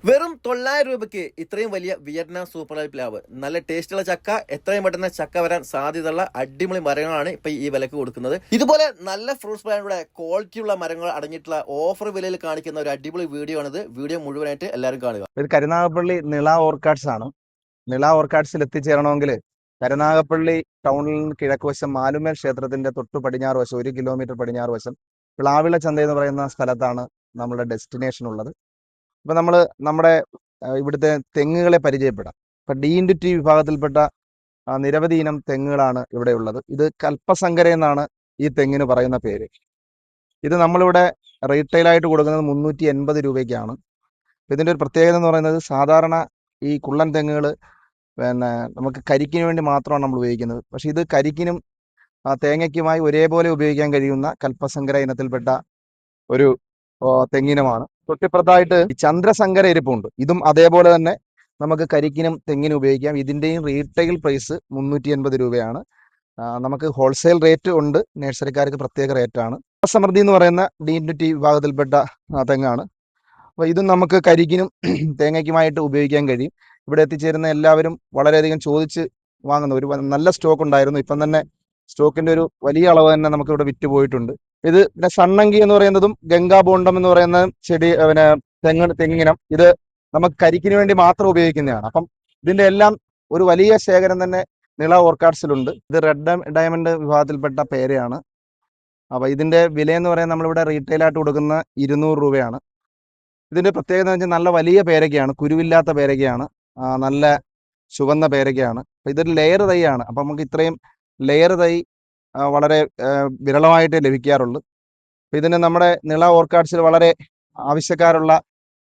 വെറും 900 രൂപയ്ക്ക് ഇത്രയും വലിയ വിയറ്റ്നാം സൂപ്പർ ലൈഫ് പ്ലാവ്, നല്ല ടേസ്റ്റുള്ള ചക്ക, എത്രയും പെട്ടെന്ന് ചക്ക വരാൻ സാധ്യതയുള്ള അടിപൊളി മരങ്ങളാണ് ഇപ്പൊ ഈ വിലക്ക് കൊടുക്കുന്നത്. ഇതുപോലെ നല്ല ഫ്രൂട്ട്സ് പ്ലാന്റുടെ ക്വാളിറ്റിയുള്ള മരങ്ങൾ അടങ്ങിയിട്ടുള്ള ഓഫർ വിലയിൽ കാണിക്കുന്ന ഒരു അടിപൊളി വീഡിയോ ആണിത്. വീഡിയോ മുഴുവനായിട്ട് എല്ലാവരും കാണുക. ഇത് കരുനാഗപ്പള്ളി നിള ഓർക്കാഡ്സ് ആണ്. നിള ഓർക്കാഡ്സിൽ എത്തിച്ചേരണമെങ്കിൽ കരുനാഗപ്പള്ളി ടൗണിൽ നിന്ന് കിഴക്കുവശം മാലുമേൽ ക്ഷേത്രത്തിന്റെ തൊട്ടു പടിഞ്ഞാറ് വശം 1 കിലോമീറ്റർ പടിഞ്ഞാറ് വശം പ്ലാവിള ചന്ത എന്ന് പറയുന്ന സ്ഥലത്താണ് നമ്മുടെ ഡെസ്റ്റിനേഷൻ ഉള്ളത്. ഇപ്പൊ നമ്മൾ നമ്മുടെ ഇവിടുത്തെ തെങ്ങുകളെ പരിചയപ്പെടാം. ഇപ്പൊ D&T വിഭാഗത്തിൽപ്പെട്ട നിരവധി ഇനം തെങ്ങുകളാണ് ഇവിടെ ഉള്ളത്. ഇത് കൽപ്പസങ്കര എന്നാണ് ഈ തെങ്ങിന് പറയുന്ന പേര്. ഇത് നമ്മളിവിടെ റീറ്റെയിലായിട്ട് കൊടുക്കുന്നത് 380 രൂപയ്ക്കാണ്. ഇതിന്റെ ഒരു പ്രത്യേകത എന്ന് പറയുന്നത്, സാധാരണ ഈ കുള്ളൻ തെങ്ങുകൾ നമുക്ക് കരിക്കിന് വേണ്ടി മാത്രമാണ് നമ്മൾ ഉപയോഗിക്കുന്നത്. പക്ഷെ ഇത് കരിക്കിനും തേങ്ങയ്ക്കുമായി ഒരേപോലെ ഉപയോഗിക്കാൻ കഴിയുന്ന കൽപ്പസങ്കര ഇനത്തിൽപ്പെട്ട ഒരു തെങ്ങിനമാണ്. തൊട്ടിപ്പുറത്തായിട്ട് ചന്ദ്രസങ്കര ഇരിപ്പുണ്ട്. ഇതും അതേപോലെ തന്നെ നമുക്ക് കരിക്കിനും തെങ്ങിനും ഉപയോഗിക്കാം. ഇതിന്റെയും റീറ്റെയിൽ പ്രൈസ് 380 രൂപയാണ്. നമുക്ക് ഹോൾസെയിൽ റേറ്റ് ഉണ്ട്, നഴ്സറിക്കാർക്ക് പ്രത്യേക റേറ്റാണ്. സമൃദ്ധി എന്ന് പറയുന്ന D&T വിഭാഗത്തിൽപ്പെട്ട തെങ്ങാണ്. അപ്പോൾ ഇതും നമുക്ക് കരിക്കിനും തേങ്ങയ്ക്കുമായിട്ട് ഉപയോഗിക്കാൻ കഴിയും. ഇവിടെ എത്തിച്ചേരുന്ന എല്ലാവരും വളരെയധികം ചോദിച്ച് വാങ്ങുന്ന ഒരു നല്ല സ്റ്റോക്ക് ഉണ്ടായിരുന്നു. ഇപ്പം തന്നെ സ്റ്റോക്കിന്റെ ഒരു വലിയ അളവ് തന്നെ നമുക്ക് ഇവിടെ വിറ്റ് പോയിട്ടുണ്ട്. ഇത് പിന്നെ സണ്ണങ്കി എന്ന് പറയുന്നതും ഗംഗാ ബോണ്ടം എന്ന് പറയുന്ന ചെടി തെങ്ങിനം, ഇത് നമുക്ക് കരിക്കിന് വേണ്ടി മാത്രം ഉപയോഗിക്കുന്നതാണ്. അപ്പം ഇതിന്റെ എല്ലാം ഒരു വലിയ ശേഖരം തന്നെ നിള ഓർക്കാഡ്സിലുണ്ട്. ഇത് റെഡ് ഡയമണ്ട് വിഭാഗത്തിൽപ്പെട്ട പേരയാണ്. അപ്പൊ ഇതിന്റെ വില എന്ന് പറയുന്നത് നമ്മളിവിടെ റീറ്റെയിൽ ആയിട്ട് കൊടുക്കുന്ന 200 രൂപയാണ്. ഇതിന്റെ പ്രത്യേകത എന്ന് വെച്ചാൽ നല്ല വലിയ പേരയ്ക്കയാണ്, കുരുവില്ലാത്ത പേരയ്ക്കയാണ്, നല്ല ചുവന്ന പേരയ്ക്കയാണ്. അപ്പൊ ഇതൊരു ലെയർ തൈയാണ്. അപ്പൊ നമുക്ക് ഇത്രയും ലെയർ തൈ വളരെ വിരളമായിട്ടേ ലഭിക്കാറുള്ളൂ. ഇതിന് നമ്മുടെ നിള ഓർക്കാഡ്സിൽ വളരെ ആവശ്യക്കാരുള്ള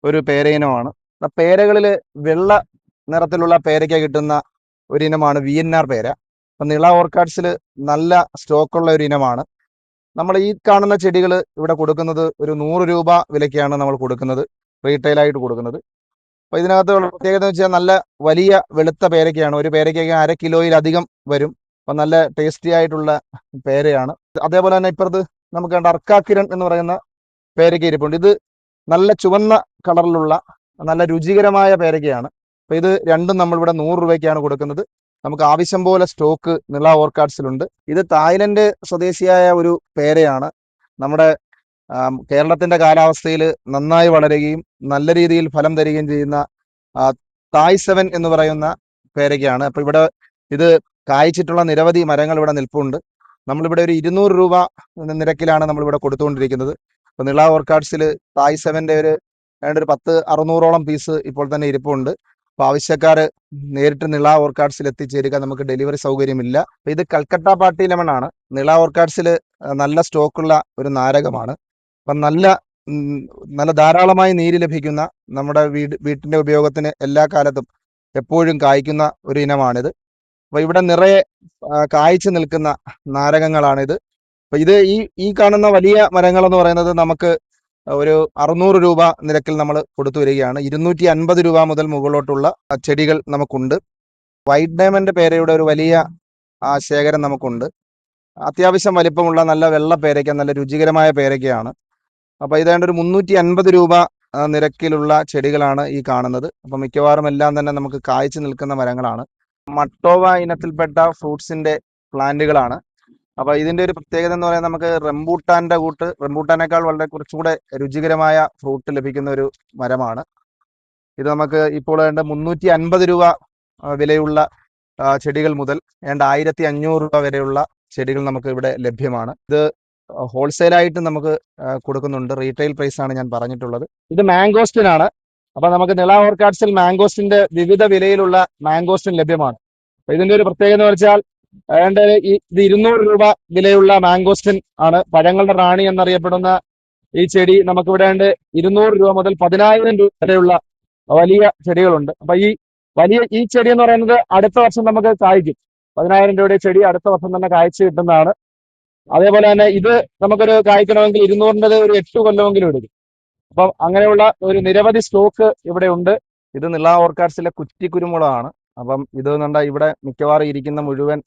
ഒരു പേരയിനമാണ്. പേരകളിൽ വെള്ള നിറത്തിലുള്ള പേരയ്ക്ക കിട്ടുന്ന ഒരു ഇനമാണ് VNR പേര. അപ്പൊ നിള ഓർക്കാഡ്സിൽ നല്ല സ്റ്റോക്കുള്ള ഒരു ഇനമാണ്. നമ്മൾ ഈ കാണുന്ന ചെടികൾ ഇവിടെ കൊടുക്കുന്നത് ഒരു 100 രൂപ വിലയ്ക്കാണ് നമ്മൾ കൊടുക്കുന്നത്, റീറ്റെയിലായിട്ട് കൊടുക്കുന്നത്. അപ്പൊ ഇതിനകത്ത് പ്രത്യേകത എന്ന് വെച്ചാൽ നല്ല വലിയ വെളുത്ത പേരയ്ക്കയാണ്. ഒരു പേരയ്ക്കൊക്കെ 1/2 കിലോയിലധികം വരും. അപ്പൊ നല്ല ടേസ്റ്റി ആയിട്ടുള്ള പേരയാണ്. അതേപോലെ തന്നെ ഇപ്പുറത്ത് നമുക്ക് കണ്ട അർക്കാക്കിരൺ എന്ന് പറയുന്ന പേരയ്ക്ക ഇരിപ്പുണ്ട്. ഇത് നല്ല ചുവന്ന കളറിലുള്ള നല്ല രുചികരമായ പേരയ്ക്കയാണ്. അപ്പൊ ഇത് രണ്ടും നമ്മളിവിടെ 100 രൂപയ്ക്കാണ് കൊടുക്കുന്നത്. നമുക്ക് ആവശ്യം പോലെ സ്റ്റോക്ക് നിള ഓർക്കാഡ്സിലുണ്ട്. ഇത് തായ്ലൻഡ് സ്വദേശിയായ ഒരു പേരയാണ്. നമ്മുടെ കേരളത്തിന്റെ കാലാവസ്ഥയിൽ നന്നായി വളരുകയും നല്ല രീതിയിൽ ഫലം തരികയും ചെയ്യുന്ന തായ് 7 എന്ന് പറയുന്ന പേരയ്ക്കാണ്. അപ്പൊ ഇവിടെ ഇത് കായ്ച്ചിട്ടുള്ള നിരവധി മരങ്ങൾ ഇവിടെ നിൽപ്പുണ്ട്. നമ്മളിവിടെ ഒരു 200 രൂപ നിരക്കിലാണ് നമ്മളിവിടെ കൊടുത്തുകൊണ്ടിരിക്കുന്നത്. അപ്പൊ നിള ഓർക്കാഡ്സിൽ തായ് 7ന്റെ ഒരു 600ഓളം പീസ് ഇപ്പോൾ തന്നെ ഇരിപ്പുണ്ട്. അപ്പൊ ആവശ്യക്കാര് നേരിട്ട് നിള ഓർക്കാഡ്സിൽ എത്തിച്ചേരുക, നമുക്ക് ഡെലിവറി സൗകര്യമില്ല. അപ്പൊ ഇത് കൽക്കട്ട പാർട്ടി ലെമൺ ആണ്. നിള ഓർക്കാഡ്സിൽ നല്ല സ്റ്റോക്കുള്ള ഒരു നാരകമാണ്. അപ്പം നല്ല ധാരാളമായി നീര് ലഭിക്കുന്ന, നമ്മുടെ വീട്ടിന്റെ ഉപയോഗത്തിന് എല്ലാ കാലത്തും എപ്പോഴും കായ്ക്കുന്ന ഒരു ഇനമാണിത്. അപ്പൊ ഇവിടെ നിറയെ കായ്ച്ചു നിൽക്കുന്ന നാരകങ്ങളാണിത്. അപ്പൊ ഇത് ഈ കാണുന്ന വലിയ മരങ്ങൾ എന്ന് പറയുന്നത് നമുക്ക് ഒരു 600 രൂപ നിരക്കിൽ നമ്മൾ കൊടുത്തു വരികയാണ്. 250 രൂപ മുതൽ മുകളിലോട്ടുള്ള ചെടികൾ നമുക്കുണ്ട്. വൈറ്റ് ഡയമണ്ട് പേരയുടെ ഒരു വലിയ ശേഖരം നമുക്കുണ്ട്. അത്യാവശ്യം വലിപ്പമുള്ള നല്ല വെള്ള പേരയ്ക്ക, നല്ല രുചികരമായ പേരയ്ക്കയാണ്. അപ്പൊ ഇതാണ്ട് ഒരു 350 രൂപ നിരക്കിലുള്ള ചെടികളാണ് ഈ കാണുന്നത്. അപ്പൊ മിക്കവാറും എല്ലാം തന്നെ നമുക്ക് കായ്ച്ചു നിൽക്കുന്ന മരങ്ങളാണ്. മട്ടോവ ഇനത്തിൽപ്പെട്ട ഫ്രൂട്ട്സിന്റെ പ്ലാന്റുകളാണ്. അപ്പൊ ഇതിന്റെ ഒരു പ്രത്യേകത എന്ന് പറയുന്നത്, നമുക്ക് റംബൂട്ടാനേക്കാൾ വളരെ കുറച്ചുകൂടെ രുചികരമായ ഫ്രൂട്ട് ലഭിക്കുന്ന ഒരു മരമാണ്. ഇത് നമുക്ക് ഇപ്പോൾ 350 രൂപ വിലയുള്ള ചെടികൾ മുതൽ 1500 രൂപ വരെയുള്ള ചെടികൾ നമുക്ക് ഇവിടെ ലഭ്യമാണ്. ഇത് ഹോൾസെയിലായിട്ട് നമുക്ക് കൊടുക്കുന്നുണ്ട്. റീറ്റെയിൽ പ്രൈസ് ആണ് ഞാൻ പറഞ്ഞിട്ടുള്ളത്. ഇത് മാംഗോസ്റ്റിൻ ആണ്. അപ്പൊ നമുക്ക് നിള ഓർക്കാഡ്സിൽ മാംഗോസ്റ്റിന്റെ വിവിധ വിലയിലുള്ള മാംഗോസ്റ്റിൻ ലഭ്യമാണ്. ഇതിന്റെ ഒരു പ്രത്യേകത എന്ന് വെച്ചാൽ ഇത് 200 രൂപ വിലയുള്ള മാംഗോസ്റ്റിൻ ആണ്. പഴങ്ങളുടെ റാണി എന്നറിയപ്പെടുന്ന ഈ ചെടി നമുക്കിവിടെ 200 രൂപ മുതൽ 10,000 രൂപ വരെയുള്ള വലിയ ചെടികളുണ്ട്. അപ്പൊ ഈ ചെടി എന്ന് പറയുന്നത് അടുത്ത വർഷം നമുക്ക് കായ്ക്കും. 10,000 രൂപയുടെ ചെടി അടുത്ത വർഷം തന്നെ കായ്ച്ചു കിട്ടുന്നതാണ്. അതേപോലെ തന്നെ ഇത് നമുക്കൊരു കായ്ക്കണമെങ്കിൽ 200ന്റെ ഒരു 8 കൊല്ലമെങ്കിലും എടുക്കും. അപ്പം അങ്ങനെയുള്ള ഒരു നിരവധി സ്റ്റോക്ക് ഇവിടെ ഉണ്ട്. ഇത് നിള ഓർക്കാഡ്സിലെ കുറ്റിക്കുരുമുളകാണ്. അപ്പം ഇത് ഇവിടെ മിക്കവാറും ഇരിക്കുന്ന മുഴുവൻ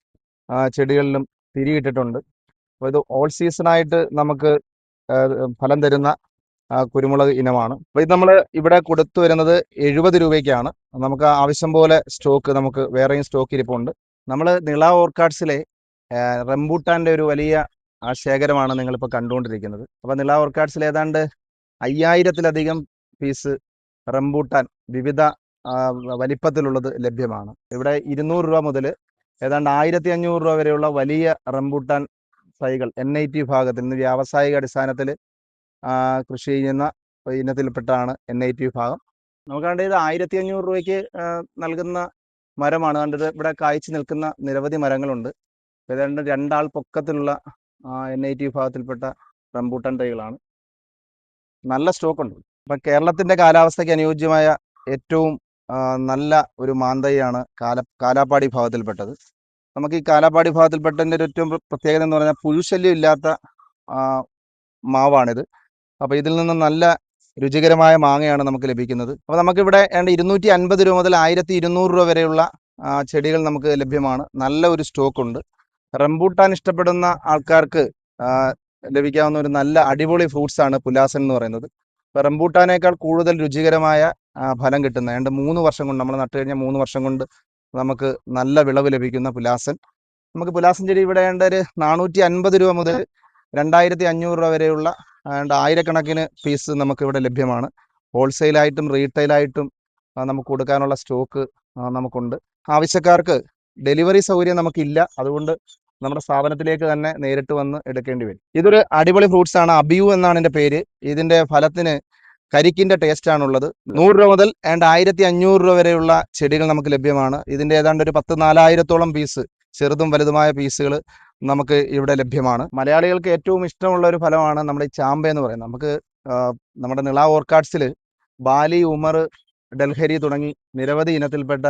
ചെടികളിലും തിരിയിട്ടിട്ടുണ്ട്. അപ്പോൾ ഇത് ഓൾ സീസണായിട്ട് നമുക്ക് ഫലം തരുന്ന കുരുമുളക് ഇനമാണ്. അപ്പോൾ ഇത് നമ്മൾ ഇവിടെ കൊടുത്തു വരുന്നത് 70 രൂപയ്ക്കാണ്. നമുക്ക് ആവശ്യം പോലെ സ്റ്റോക്ക് നമുക്ക് വേറെയും സ്റ്റോക്ക് ഇരിപ്പുണ്ട്. നമ്മൾ നിള ഓർക്കാഡ്സിലെ റംബൂട്ടാൻ്റെ ഒരു വലിയ ശേഖരമാണ് നിങ്ങളിപ്പോൾ കണ്ടുകൊണ്ടിരിക്കുന്നത്. അപ്പോൾ നിള ഓർക്കാഡ്സിൽ ഏതാണ്ട് 5000-ലധികം പീസ് റംബൂട്ടാൻ വിവിധ വലിപ്പത്തിലുള്ളത് ലഭ്യമാണ്. ഇവിടെ 200 രൂപ മുതൽ ഏതാണ്ട് 1500 രൂപ വരെയുള്ള വലിയ റംബൂട്ടാൻ തൈകൾ NIT വിഭാഗത്തിൽ നിന്ന് വ്യാവസായിക അടിസ്ഥാനത്തിൽ കൃഷി ചെയ്യുന്ന ഇനത്തിൽപ്പെട്ടാണ് NIT വിഭാഗം. നമുക്കാണ്ട് ഇത് 1500 രൂപയ്ക്ക് നൽകുന്ന മരമാണ്. കണ്ടത് ഇവിടെ കായ്ച്ചു നിൽക്കുന്ന നിരവധി മരങ്ങളുണ്ട്. ഏതാണ്ട് 2 ആൾ പൊക്കത്തിലുള്ള NIT വിഭാഗത്തിൽപ്പെട്ട റംബൂട്ടാൻ തൈകളാണ്. നല്ല സ്റ്റോക്കുണ്ട്. അപ്പം കേരളത്തിൻ്റെ കാലാവസ്ഥയ്ക്ക് അനുയോജ്യമായ ഏറ്റവും നല്ല ഒരു മാന്തൈയാണ് കാലാപ്പാടി വിഭാഗത്തിൽപ്പെട്ടത്. നമുക്ക് ഈ കാലാപ്പാടി വിഭാഗത്തിൽപ്പെട്ടതിൻ്റെ ഒരു ഏറ്റവും പ്രത്യേകത എന്ന് പറഞ്ഞാൽ പുഴുശല്യം ഇല്ലാത്ത മാവാണിത്. അപ്പോൾ ഇതിൽ നിന്ന് നല്ല രുചികരമായ മാങ്ങയാണ് നമുക്ക് ലഭിക്കുന്നത്. അപ്പോൾ നമുക്കിവിടെ 250 രൂപ മുതൽ 1200 രൂപ വരെയുള്ള ചെടികൾ നമുക്ക് ലഭ്യമാണ്. നല്ല ഒരു സ്റ്റോക്കുണ്ട്. റംബൂട്ടാൻ ഇഷ്ടപ്പെടുന്ന ആൾക്കാർക്ക് ലഭിക്കാവുന്ന ഒരു നല്ല അടിപൊളി ഫ്രൂട്ട്സാണ് പുലാസൻ എന്ന് പറയുന്നത്. ഇപ്പോൾ റംബൂട്ടാനേക്കാൾ കൂടുതൽ രുചികരമായ ഫലം കിട്ടുന്ന 3 വർഷം കൊണ്ട് നമ്മൾ നട്ടു കഴിഞ്ഞാൽ 3 വർഷം കൊണ്ട് നമുക്ക് നല്ല വിളവ് ലഭിക്കുന്ന പുലാസൻ. നമുക്ക് പുലാസൻ ചെടി ഇവിടെ ഒരു 450 രൂപ മുതൽ 2500 രൂപ വരെയുള്ള ആയിരക്കണക്കിന് പീസ് നമുക്ക് ഇവിടെ ലഭ്യമാണ്. ഹോൾസെയിലായിട്ടും റീറ്റെയിലായിട്ടും നമുക്ക് കൊടുക്കാനുള്ള സ്റ്റോക്ക് നമുക്കുണ്ട്. ആവശ്യക്കാർക്ക് ഡെലിവറി സൗകര്യം നമുക്കില്ല. അതുകൊണ്ട് നമ്മുടെ സ്ഥാപനത്തിലേക്ക് തന്നെ നേരിട്ട് വന്ന് എടുക്കേണ്ടി വരും. ഇതൊരു അടിപൊളി ഫ്രൂട്ട്സ് ആണ്. അബിയു എന്നാണ് ഇതിൻ്റെ പേര്. ഇതിൻ്റെ ഫലത്തിന് കരിക്കിൻ്റെ ടേസ്റ്റാണുള്ളത്. 100 രൂപ മുതൽ 1500 രൂപ വരെയുള്ള ചെടികൾ നമുക്ക് ലഭ്യമാണ്. ഇതിൻ്റെ ഏതാണ്ട് ഒരു 10,000-4000-ഓളം പീസ് ചെറുതും വലുതുമായ പീസുകൾ നമുക്ക് ഇവിടെ ലഭ്യമാണ്. മലയാളികൾക്ക് ഏറ്റവും ഇഷ്ടമുള്ള ഒരു ഫലമാണ് നമ്മുടെ ഈ ചാമ്പ എന്ന് പറയുന്നത്. നമുക്ക് നമ്മുടെ നിള ഓർക്കാഡ്സിൽ ബാലി, ഉമർ, ഡൽഹരി തുടങ്ങി നിരവധി ഇനത്തിൽപ്പെട്ട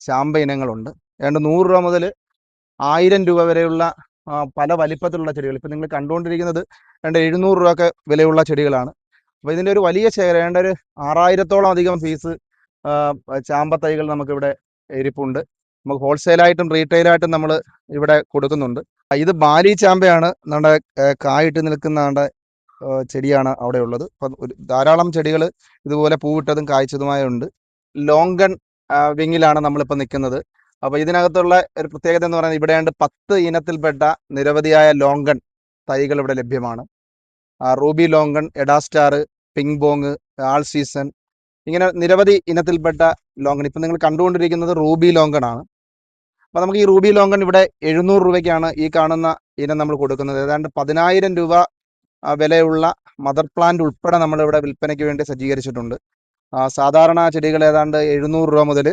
ചാമ്പ ഇനങ്ങളുണ്ട്. ഏതാണ്ട് 100 രൂപ മുതൽ 1000 രൂപ വരെയുള്ള പല വലിപ്പത്തിലുള്ള ചെടികൾ. ഇപ്പം നിങ്ങൾ കണ്ടുകൊണ്ടിരിക്കുന്നത് 700 രൂപയൊക്കെ വിലയുള്ള ചെടികളാണ്. അപ്പോൾ ഇതിൻ്റെ ഒരു വലിയ ശേഖരം ഏതാണ്ട് ഒരു 6000-ഓളം അധികം പീസ് ചാമ്പ തൈകൾ നമുക്കിവിടെ ഇരിപ്പുണ്ട്. നമുക്ക് ഹോൾസെയിലായിട്ടും റീറ്റെയിലായിട്ടും നമ്മൾ ഇവിടെ കൊടുക്കുന്നുണ്ട്. ഇത് ബാലി ചാമ്പയാണ്. നമ്മുടെ കായിട്ട് നിൽക്കുന്ന നമ്മുടെ ചെടിയാണ് അവിടെ ഉള്ളത്. അപ്പം ധാരാളം ചെടികൾ ഇതുപോലെ പൂവിട്ടതും കായ്ച്ചതുമായ ഉണ്ട്. ലോങ്കൺ വിങ്ങിലാണ് നമ്മളിപ്പോൾ നിൽക്കുന്നത്. അപ്പോൾ ഇതിനകത്തുള്ള ഒരു പ്രത്യേകത എന്ന് പറയുന്നത് ഇവിടെ 10 ഇനത്തിൽപ്പെട്ട നിരവധിയായ ലോങ്കൺ തൈകൾ ഇവിടെ ലഭ്യമാണ്. റൂബി ലോങ്കൺ, എഡാസ്റ്റാർ, പിങ്ക് ബോങ്, ആൾ സീസൺ, ഇങ്ങനെ നിരവധി ഇനത്തിൽപ്പെട്ട ലോങ്കൺ. ഇപ്പം നിങ്ങൾ കണ്ടുകൊണ്ടിരിക്കുന്നത് റൂബി ലോങ്കൺ ആണ്. അപ്പോൾ നമുക്ക് ഈ റൂബി ലോങ്കൺ ഇവിടെ 700 രൂപയ്ക്കാണ് ഈ കാണുന്ന ഇനം നമ്മൾ കൊടുക്കുന്നത്. ഏതാണ്ട് 10,000 രൂപ വിലയുള്ള മദർ പ്ലാന്റ് ഉൾപ്പെടെ നമ്മളിവിടെ വിൽപ്പനയ്ക്ക് വേണ്ടി സജ്ജീകരിച്ചിട്ടുണ്ട്. സാധാരണ ചെടികൾ ഏതാണ്ട് 700 രൂപ മുതൽ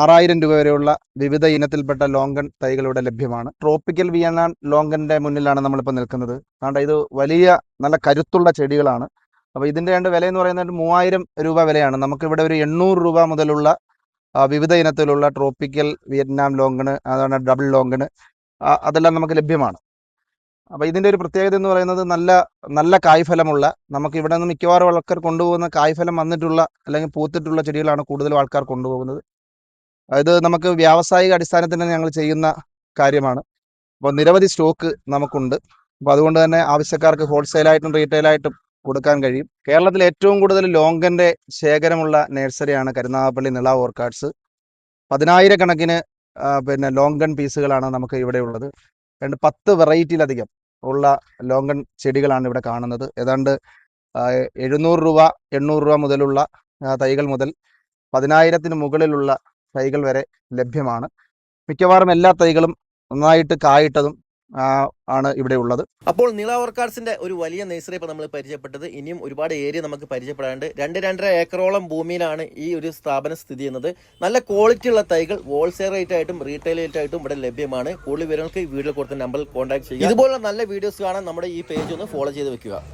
6000 രൂപ വരെയുള്ള വിവിധ ഇനത്തിൽപ്പെട്ട ലോങ്കൺ തൈകൾ ഇവിടെ ലഭ്യമാണ്. ട്രോപ്പിക്കൽ വിയറ്റ്നാം ലോങ്കൻ്റെ മുന്നിലാണ് നമ്മളിപ്പോൾ നിൽക്കുന്നത്. അതുകൊണ്ട് ഇത് വലിയ നല്ല കരുത്തുള്ള ചെടികളാണ്. അപ്പോൾ ഇതിൻ്റെ വില എന്ന് പറയുന്നത് 3000 രൂപ വിലയാണ്. നമുക്കിവിടെ ഒരു 800 രൂപ മുതലുള്ള വിവിധ ഇനത്തിലുള്ള ട്രോപ്പിക്കൽ വിയറ്റ്നാം ലോങ്കണ്, അതാണ് ഡബിൾ ലോങ്കണ്, അതെല്ലാം നമുക്ക് ലഭ്യമാണ്. അപ്പോൾ ഇതിൻ്റെ ഒരു പ്രത്യേകത എന്ന് പറയുന്നത് നല്ല കായ്ഫലമുള്ള, നമുക്ക് ഇവിടെ നിന്ന് മിക്കവാറും ആൾക്കാർ കൊണ്ടുപോകുന്ന കായ്ഫലം വന്നിട്ടുള്ള അല്ലെങ്കിൽ പൂത്തിട്ടുള്ള ചെടികളാണ് കൂടുതലും ആൾക്കാർ കൊണ്ടുപോകുന്നത്. ഇത് നമുക്ക് വ്യാവസായിക അടിസ്ഥാനത്തിൽ ഞങ്ങൾ ചെയ്യുന്ന കാര്യമാണ്. അപ്പോൾ നിരവധി സ്റ്റോക്ക് നമുക്കുണ്ട്. അപ്പോൾ അതുകൊണ്ട് തന്നെ ആവശ്യക്കാർക്ക് ഹോൾസെയിലായിട്ടും റീറ്റെയിലായിട്ടും കൊടുക്കാൻ കഴിയും. കേരളത്തിൽ ഏറ്റവും കൂടുതൽ ലോങ്കൻ്റെ ശേഖരമുള്ള നഴ്സറിയാണ് കരുനാഗപ്പള്ളി നിള ഓർക്കാഡ്സ്. 10,000 കണക്കിന് ലോങ്കൺ പീസുകളാണ് നമുക്ക് ഇവിടെ ഉള്ളത്. 10 വെറൈറ്റിയിലധികം ഉള്ള ലോങ്കൺ ചെടികളാണ് ഇവിടെ കാണുന്നത്. ഏതാണ്ട് 700 രൂപ 800 രൂപ മുതലുള്ള തൈകൾ മുതൽ 10,000-ന് മുകളിലുള്ള തൈകൾ വരെ ലഭ്യമാണ്. മിക്കവാറും എല്ലാ തൈകളും നന്നായിട്ട് കായിട്ടതും ആണ് ഇവിടെ ഉള്ളത്. അപ്പോൾ നിള ഓർക്കാഡ്സിന്റെ ഒരു വലിയ നഴ്സറി ഇപ്പോൾ നമ്മൾ പരിചയപ്പെട്ടത്. ഇനിയും ഒരുപാട് ഏരിയ നമുക്ക് പരിചയപ്പെടാണ്ട്. 2-2.5 ഏക്കറോളം ഭൂമിയിലാണ് ഈ ഒരു സ്ഥാപനം സ്ഥിതി ചെയ്യുന്നത്. നല്ല ക്വാളിറ്റി ഉള്ള തൈകൾ ഹോൾസെയിൽ റേറ്റ് ആയിട്ടും റീറ്റെയിൽ റേറ്റ് ആയിട്ടും ഇവിടെ ലഭ്യമാണ്. കൂടുതൽ വിവരങ്ങൾക്ക് വീഡിയോ കൊടുത്ത നമ്പറിൽ കോൺടാക്ട് ചെയ്യുക. ഇതുപോലുള്ള നല്ല വീഡിയോസ് കാണാൻ നമ്മുടെ ഈ പേജ് ഒന്ന് ഫോളോ ചെയ്ത് വെക്കുക.